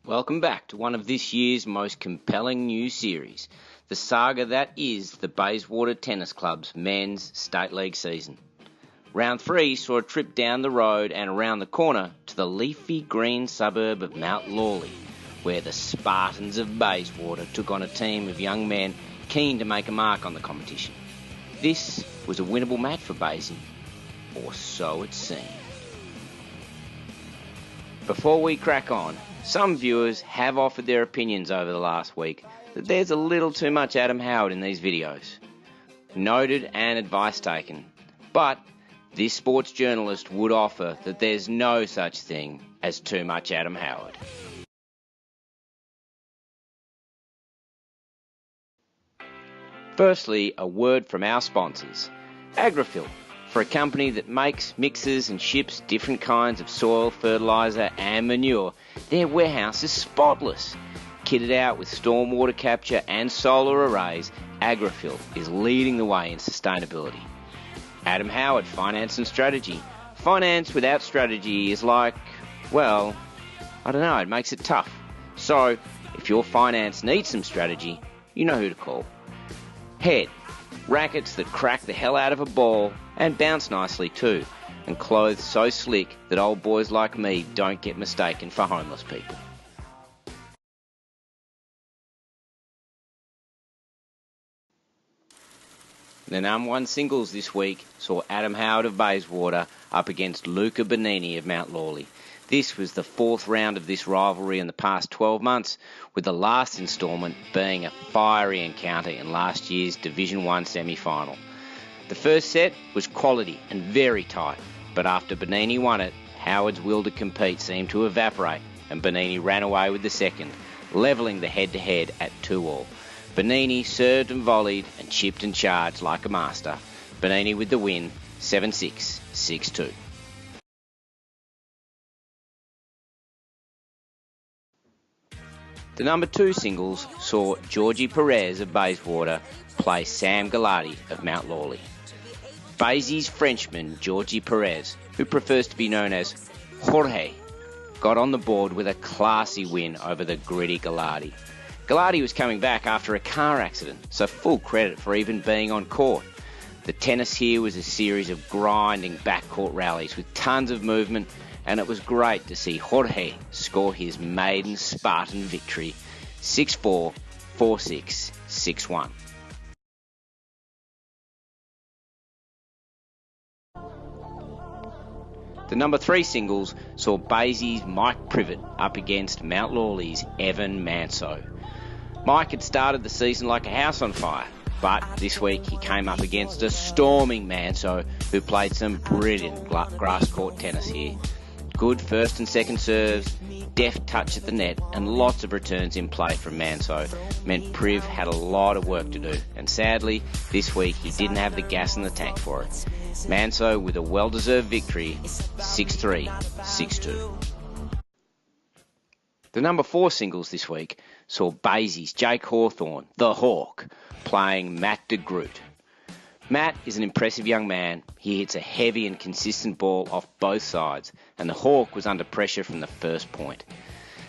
Welcome back to one of this year's most compelling new series, the saga that is the Bayswater Tennis Club's men's State League season. Round 3 saw a trip down the road and around the corner to the leafy green suburb of Mount Lawley, where the Spartans of Bayswater took on a team of young men keen to make a mark on the competition. This was a winnable match for Baysy, or so it seemed. Before we crack on, some viewers have offered their opinions over the last week that there's a little too much Adam Howard in these videos. Noted and advice taken, but this sports journalist would offer that there's no such thing as too much Adam Howard. Firstly, a word from our sponsors. Agrifil, for a company that makes, mixes and ships different kinds of soil, fertiliser and manure, their warehouse is spotless. Kitted out with stormwater capture and solar arrays, Agrifil is leading the way in sustainability. Adam Howard, Finance and Strategy. Finance without strategy is like, well, I don't know, it makes it tough. So, if your finance needs some strategy, you know who to call. Head, rackets that crack the hell out of a ball and bounce nicely too, and clothes so slick that old boys like me don't get mistaken for homeless people. The number one singles this week saw Adam Howard of Bayswater up against Luca Bonini of Mount Lawley. This was the fourth round of this rivalry in the past 12 months, with the last instalment being a fiery encounter in last year's Division 1 semi-final. The first set was quality and very tight, but after Bonini won it, Howard's will to compete seemed to evaporate, and Bonini ran away with the second, levelling the head-to-head at 2-all. Bonini served and volleyed and chipped and charged like a master. Bonini with the win, 7-6, 6-2. The number 2 singles saw Georgie Perez of Bayswater play Sam Galati of Mount Lawley. Baysy's Frenchman, Georgie Perez, who prefers to be known as Jorge, got on the board with a classy win over the gritty Galati. Galati was coming back after a car accident, so full credit for even being on court. The tennis here was a series of grinding backcourt rallies with tons of movement, and it was great to see Jorge score his maiden Spartan victory, 6-4, 4-6, 6-1. The number 3 singles saw Baysy's Mike Privet up against Mount Lawley's Evan Manso. Mike had started the season like a house on fire, but this week he came up against a storming Manso who played some brilliant grass court tennis here. Good first and second serves, deft touch at the net and lots of returns in play from Manso meant Priv had a lot of work to do, and sadly this week he didn't have the gas in the tank for it. Manso with a well-deserved victory, 6-3, 6-2. The number 4 singles this week saw Baysy's Jake Hawthorne, the Hawk, playing Matt de Groot. Matt is an impressive young man. He hits a heavy and consistent ball off both sides, and the Hawk was under pressure from the first point.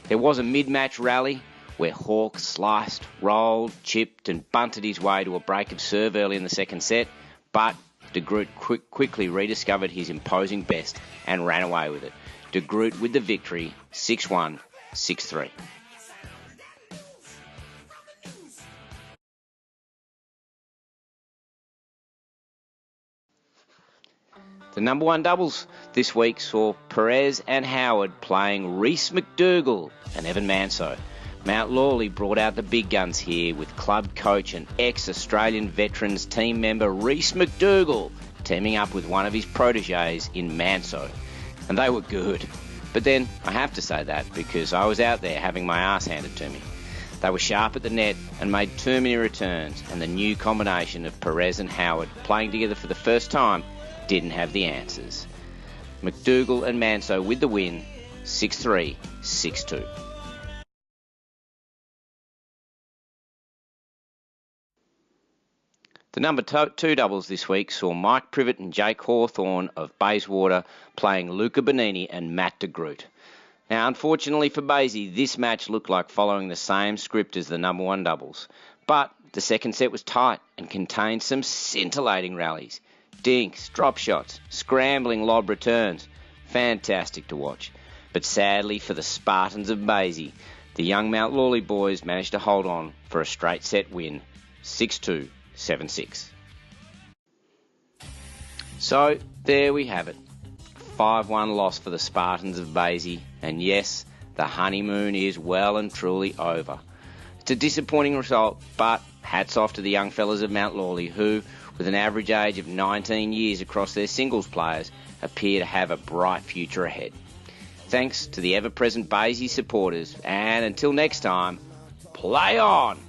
There was a mid-match rally where Hawk sliced, rolled, chipped and bunted his way to a break of serve early in the second set, but de Groot quickly rediscovered his imposing best and ran away with it. De Groot with the victory, 6-1, 6-3. The number 1 doubles this week saw Perez and Howard playing Reece McDougall and Evan Manso. Mount Lawley brought out the big guns here with club coach and ex-Australian veterans team member Reece McDougall teaming up with one of his proteges in Manso. And they were good. But then, I have to say that because I was out there having my ass handed to me. They were sharp at the net and made too many returns, and the new combination of Perez and Howard playing together for the first time didn't have the answers. McDougall and Manso with the win, 6-3, 6-2. The number 2 doubles this week saw Mike Privet and Jake Hawthorne of Bayswater playing Luca Bonini and Matt de Groot. Now, unfortunately for Baysy, this match looked like following the same script as the number one doubles. But the second set was tight and contained some scintillating rallies. Dinks, drop shots, scrambling lob returns. Fantastic to watch. But sadly for the Spartans of Baysy, the young Mount Lawley boys managed to hold on for a straight set win, 6-2, 7-6. So, there we have it. 5-1 loss for the Spartans of Baysy, and yes, the honeymoon is well and truly over. It's a disappointing result, but hats off to the young fellas of Mount Lawley who, with an average age of 19 years across their singles players, appear to have a bright future ahead. Thanks to the ever-present Baysy supporters, and until next time, play on!